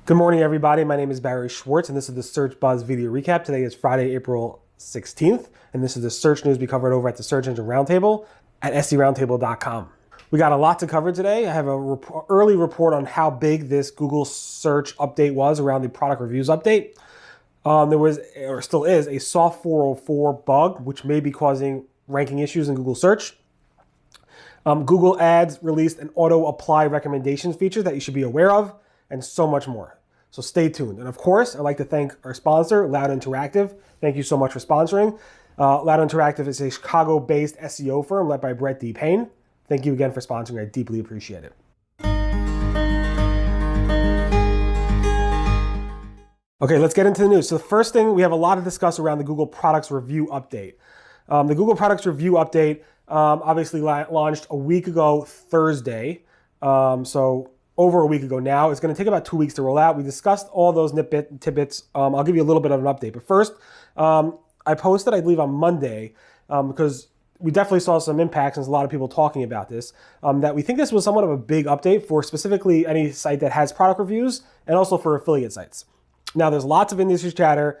Good morning, everybody. My name is Barry Schwartz, and this is the Search Buzz video recap. Today is Friday, April 16th, and this is the search news we covered over at the Search Engine Roundtable at scroundtable.com. We got a lot to cover today. I have an early report on how big this Google search update was around the product reviews update. There was, or still is, a soft 404 bug, which may be causing ranking issues in Google search. Google Ads released an auto-apply recommendations feature that you should be aware of, and so much more. So stay tuned. And of course, I'd like to thank our sponsor, Loud Interactive. Thank you so much for sponsoring. Loud Interactive is a Chicago-based SEO firm led by Brett D. Payne. Thank you again for sponsoring. I deeply appreciate it. Okay, let's get into the news. So the first thing, we have a lot to discuss around the Google Products Review Update. The Google Products Review Update obviously launched a week ago Thursday. So over a week ago now. It's going to take about 2 weeks to roll out. We discussed all those tidbits. I'll give you a little bit of an update. But first, I posted, I believe, on Monday, because we definitely saw some impacts, and there's a lot of people talking about this, that we think this was somewhat of a big update for specifically any site that has product reviews and also for affiliate sites. Now, there's lots of industry chatter.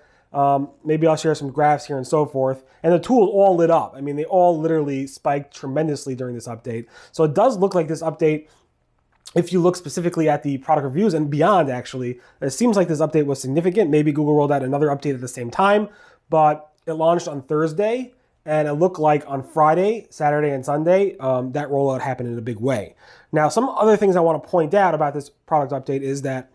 Maybe I'll share some graphs here and so forth. And the tools all lit up. I mean, they all literally spiked tremendously during this update. So it does look like this update, if you look specifically at the product reviews and beyond, actually, it seems like this update was significant. Maybe Google rolled out another update at the same time, but it launched on Thursday, and it looked like on Friday, Saturday, and Sunday, that rollout happened in a big way. Now, some other things I want to point out about this product update is that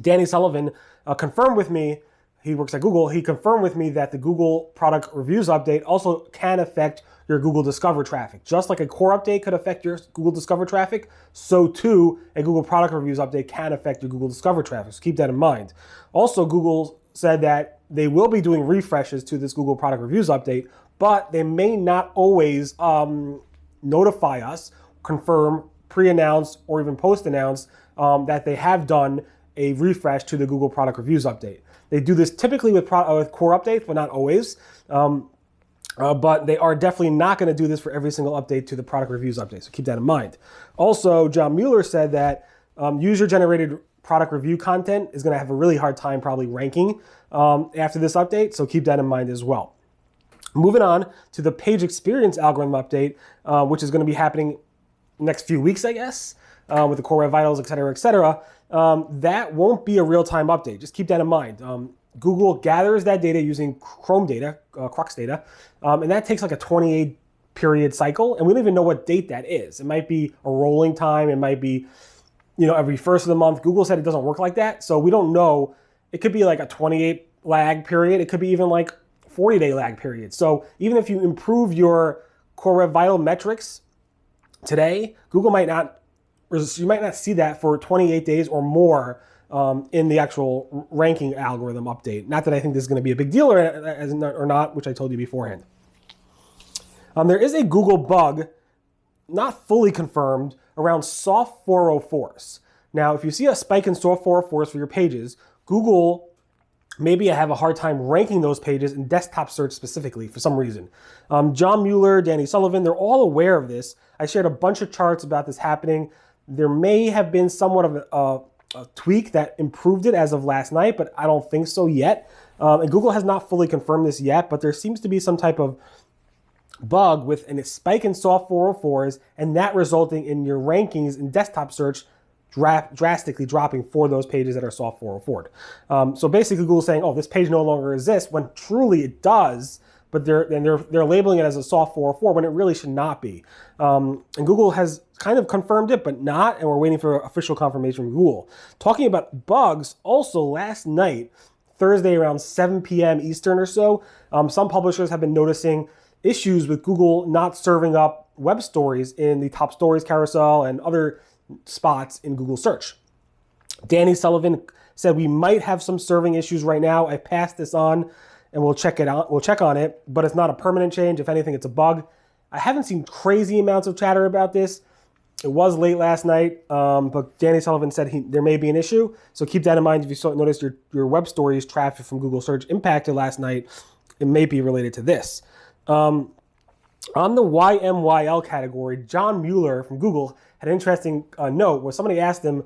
Danny Sullivan confirmed with me, he works at Google, he confirmed with me that the Google product reviews update also can affect your Google Discover traffic. Just like a core update could affect your Google Discover traffic, so too a Google product reviews update can affect your Google Discover traffic. So keep that in mind. Also, Google said that they will be doing refreshes to this Google product reviews update, but they may not always notify us, confirm, pre-announce, or even post-announce that they have done a refresh to the Google product reviews update. They do this typically with core updates, but not always. But they are definitely not going to do this for every single update to the product reviews update. So keep that in mind. Also, John Mueller said that user-generated product review content is going to have a really hard time probably ranking after this update. So keep that in mind as well. Moving on to the page experience algorithm update, which is going to be happening next few weeks, I guess, with the core web vitals, et cetera, et cetera. That won't be a real-time update. Just keep that in mind. Google gathers that data using Chrome data, Crux data, and that takes like a 28 period cycle, and we don't even know what date that is. It might be a rolling time. It might be, every first of the month. Google said it doesn't work like that, so we don't know. It could be like a 28 lag period. It could be even like 40-day lag period. So even if you improve your core web vital metrics today, Google might not, you might not see that for 28 days or more in the actual ranking algorithm update. Not that I think this is going to be a big deal or not, which I told you beforehand. There is a Google bug, not fully confirmed, around soft 404s. Now, if you see a spike in soft 404s for your pages, Google maybe have a hard time ranking those pages in desktop search specifically for some reason. John Mueller, Danny Sullivan, they're all aware of this. I shared a bunch of charts about this happening. There may have been somewhat of a tweak that improved it as of last night, but I don't think so yet. And Google has not fully confirmed this yet, but there seems to be some type of bug with a spike in soft 404s, and that resulting in your rankings in desktop search drastically dropping for those pages that are soft 404'd. So basically Google's saying, oh, this page no longer exists, when truly it does, but they're labeling it as a soft 404 when it really should not be. And Google has kind of confirmed it, but not, and we're waiting for official confirmation from Google. Talking about bugs, also last night, Thursday around 7 p.m. Eastern or so, some publishers have been noticing issues with Google not serving up web stories in the top stories carousel and other spots in Google search. Danny Sullivan said we might have some serving issues right now. I passed this on, and we'll check it out. We'll check on it, but it's not a permanent change. If anything, it's a bug. I haven't seen crazy amounts of chatter about this. It was late last night, but Danny Sullivan said there may be an issue. So keep that in mind. If you notice your web stories traffic from Google search impacted last night, it may be related to this. On the YMYL category, John Mueller from Google had an interesting note where somebody asked him,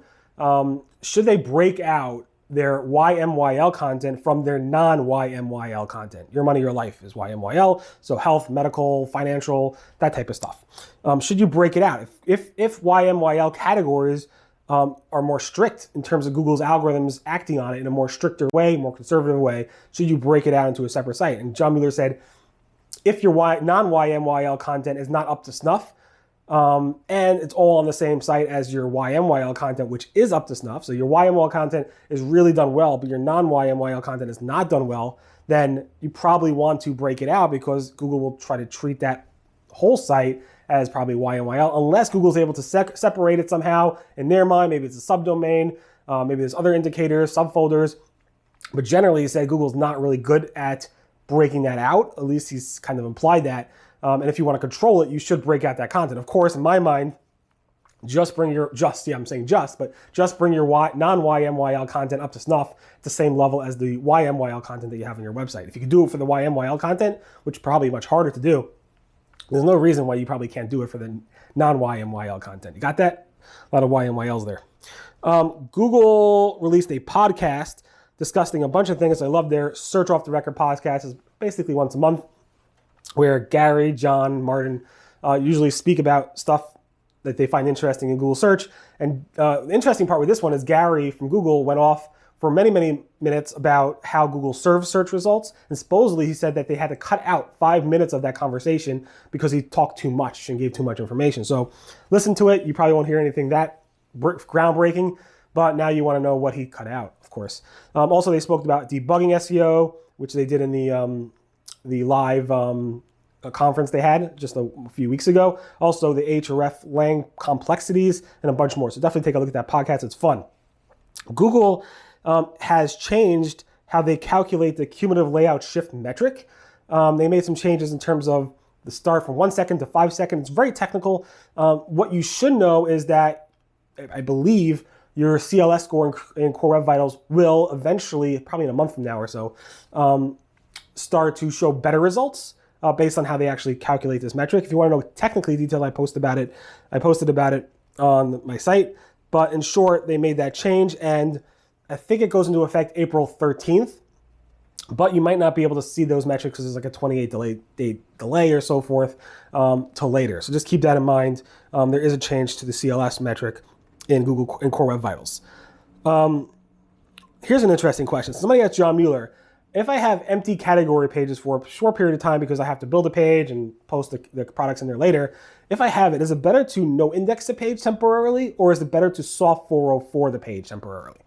should they break out their YMYL content from their non-YMYL content? Your money, your life is YMYL, so health, medical, financial, that type of stuff. Should you break it out? If YMYL categories are more strict in terms of Google's algorithms acting on it in a more stricter way, more conservative way, should you break it out into a separate site? And John Mueller said, if your non-YMYL content is not up to snuff, and it's all on the same site as your YMYL content, which is up to snuff, so your YMYL content is really done well, but your non-YMYL content is not done well, then you probably want to break it out because Google will try to treat that whole site as probably YMYL, unless Google's able to separate it somehow in their mind. Maybe it's a subdomain, maybe there's other indicators, subfolders, but generally he said Google's not really good at breaking that out. At least he's kind of implied that. And if you want to control it, you should break out that content. Of course, in my mind, just bring your non-YMYL content up to snuff at the same level as the YMYL content that you have on your website. If you could do it for the YMYL content, which is probably much harder to do, there's no reason why you probably can't do it for the non-YMYL content. You got that? A lot of YMYLs there. Google released a podcast discussing a bunch of things. I love their Search Off the Record podcast. It's basically once a month, where Gary, John, Martin usually speak about stuff that they find interesting in Google search. And the interesting part with this one is Gary from Google went off for many, many minutes about how Google serves search results. And supposedly he said that they had to cut out 5 minutes of that conversation because he talked too much and gave too much information. So listen to it. You probably won't hear anything that groundbreaking, but now you want to know what he cut out, of course. Also, they spoke about debugging SEO, which they did in the live conference they had just a few weeks ago. Also, the Hreflang complexities and a bunch more. So definitely take a look at that podcast. It's fun. Google has changed how they calculate the cumulative layout shift metric. They made some changes in terms of the start from 1 second to 5 seconds. It's very technical. What you should know is that I believe your CLS score in Core Web Vitals will eventually, probably in a month from now or so, start to show better results based on how they actually calculate this metric. If you want to know technically detail, I posted about it on my site. But in short, they made that change, and I think it goes into effect April 13th. But you might not be able to see those metrics because there's like a 28-day delay or so forth till later. So just keep that in mind. There is a change to the CLS metric in Google in Core Web Vitals. Here's an interesting question. Somebody asked John Mueller, if I have empty category pages for a short period of time because I have to build a page and post the products in there later, if I have it, is it better to no-index the page temporarily, or is it better to soft 404 the page temporarily?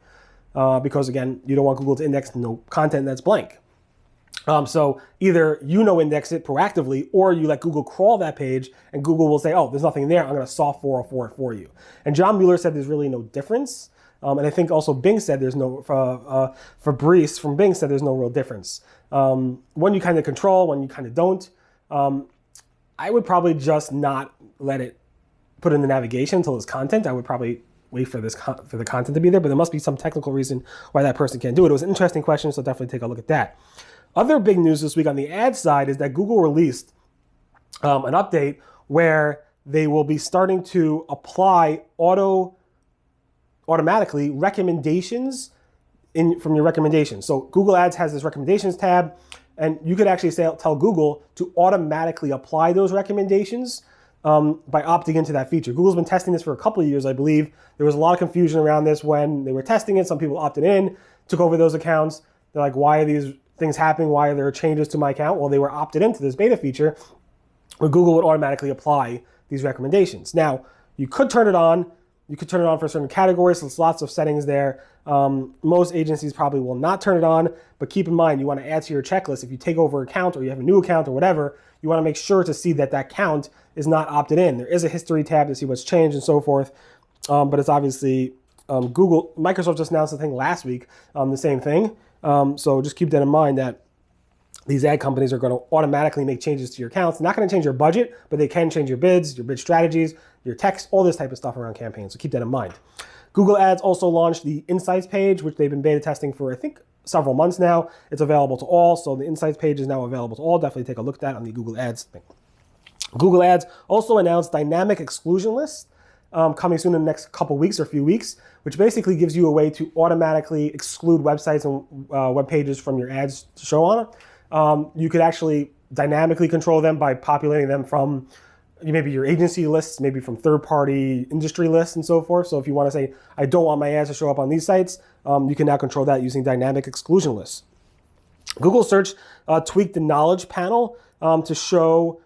Because again, you don't want Google to index no content that's blank. So either you no-index it proactively, or you let Google crawl that page and Google will say, oh, there's nothing there, I'm going to soft 404 it for you. And John Mueller said there's really no difference. And I think also Bing said there's no, Fabrice from Bing said there's no real difference. One you kind of control, one you kind of don't. I would probably just not let it put in the navigation until it's content. I would probably wait for the content to be there, but there must be some technical reason why that person can't do it. It was an interesting question, so definitely take a look at that. Other big news this week on the ad side is that Google released an update where they will be starting to apply automatically recommendations from your recommendations. So Google Ads has this recommendations tab, and you could actually tell Google to automatically apply those recommendations by opting into that feature. Google's been testing this for a couple of years, I believe. There was a lot of confusion around this when they were testing it. Some people opted in, took over those accounts. They're like, why are these things happening? Why are there changes to my account? Well, they were opted into this beta feature where Google would automatically apply these recommendations. Now, you could turn it on. You could turn it on for certain categories. So there's lots of settings there. Most agencies probably will not turn it on, but keep in mind, you want to add to your checklist. If you take over an account or you have a new account or whatever, you want to make sure to see that that count is not opted in. There is a history tab to see what's changed and so forth, but it's obviously Microsoft just announced the thing last week, the same thing. So just keep that in mind that these ad companies are going to automatically make changes to your accounts. Not going to change your budget, but they can change your bids, your bid strategies, your text, all this type of stuff around campaigns. So keep that in mind. Google Ads also launched the Insights page, which they've been beta testing for, I think, several months now. It's available to all. So the Insights page is now available to all. Definitely take a look at that on the Google Ads thing. Google Ads also announced dynamic exclusion lists. coming soon in the next couple weeks or few weeks, which basically gives you a way to automatically exclude websites and web pages from your ads to show on it. You could actually dynamically control them by populating them from maybe your agency lists, maybe from third-party industry lists and so forth. So if you want to say, I don't want my ads to show up on these sites, you can now control that using dynamic exclusion lists. Google Search tweaked the knowledge panel to show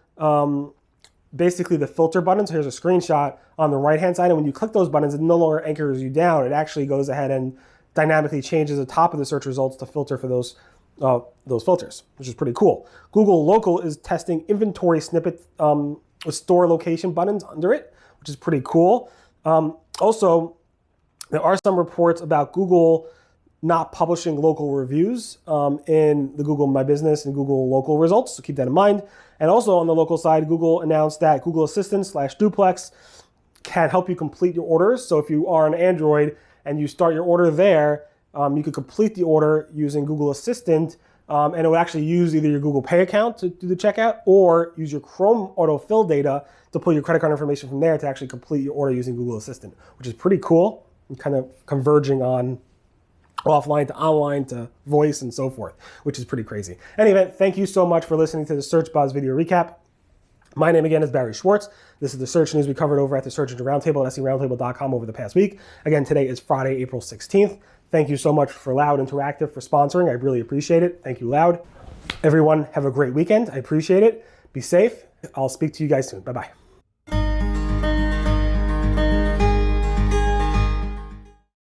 basically the filter buttons. Here's a screenshot on the right-hand side. And when you click those buttons, it no longer anchors you down. It actually goes ahead and dynamically changes the top of the search results to filter for those filters, which is pretty cool. Google Local is testing inventory snippet with store location buttons under it, which is pretty cool. Also, there are some reports about Google not publishing local reviews in the Google My Business and Google Local results, so keep that in mind. And also on the local side, Google announced that Google Assistant / Duplex can help you complete your orders. So if you are on Android and you start your order there, you could complete the order using Google Assistant, and it will actually use either your Google Pay account to do the checkout or use your Chrome autofill data to pull your credit card information from there to actually complete your order using Google Assistant, which is pretty cool and kind of converging on offline to online to voice and so forth, which is pretty crazy. Anyway, thank you so much for listening to the Search Buzz video recap. My name again is Barry Schwartz. This is the search news we covered over at the Search Engine Roundtable at seroundtable.com over the past week. Again, today is Friday, April 16th. Thank you so much for Loud Interactive for sponsoring. I really appreciate it. Thank you, Loud. Everyone, have a great weekend. I appreciate it. Be safe. I'll speak to you guys soon. Bye-bye.